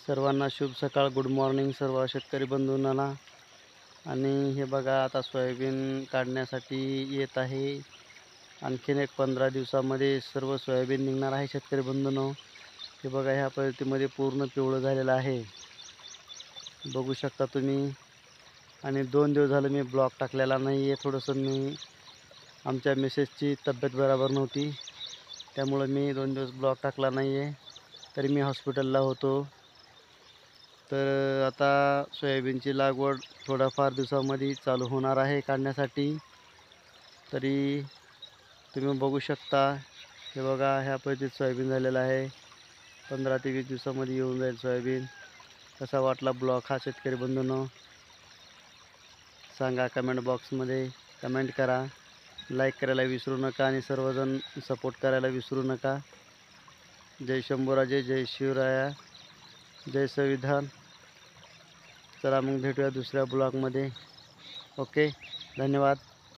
सर्वांना शुभ सकाळ, गुड मॉर्निंग सर्व शेतकरी बंधूंना. आणि हे बघा, आता सोयाबीन काढण्यासाठी येत आहे. आणखीन एक 15 दिवसामध्ये सर्व सोयाबीन निघणार आहे शेतकरी बंधूंनो. हे बघा, ह्या पद्धतीमध्ये पूर्ण पिवळं झालेलं आहे, बघू शकता तुम्ही. आणि 2 दिवस झालं मी ब्लॉग टाकलेला नाही आहे. थोडंसं आमच्या मिसेसची तब्येत बरोबर नव्हती, त्यामुळं मी 2 दिवस ब्लॉग टाकला नाही आहे. तरी मी हॉस्पिटलला होतो. तर आता सोयाबीनची लागवड थोड्याफार दिवसामध्ये चालू होणार आहे काढण्यासाठी. तरी तुम्ही बघू शकता, हे बघा, ह्या पद्धतीत सोयाबीन झालेलं आहे. 15 ते 20 दिवसामध्ये येऊन जाईल सोयाबीन. कसा वाटला ब्लॉग हा शेतकरी बंधूंनो, सांगा कमेंट बॉक्समध्ये. कमेंट करा, लाईक करायला विसरू नका आणि सर्वजण सपोर्ट करायला विसरू नका. जय शंभूराजे, जय शिवराया, जय संविधान. चला मग भेटूया दुसऱ्या ब्लॉगमध्ये. ओके, धन्यवाद.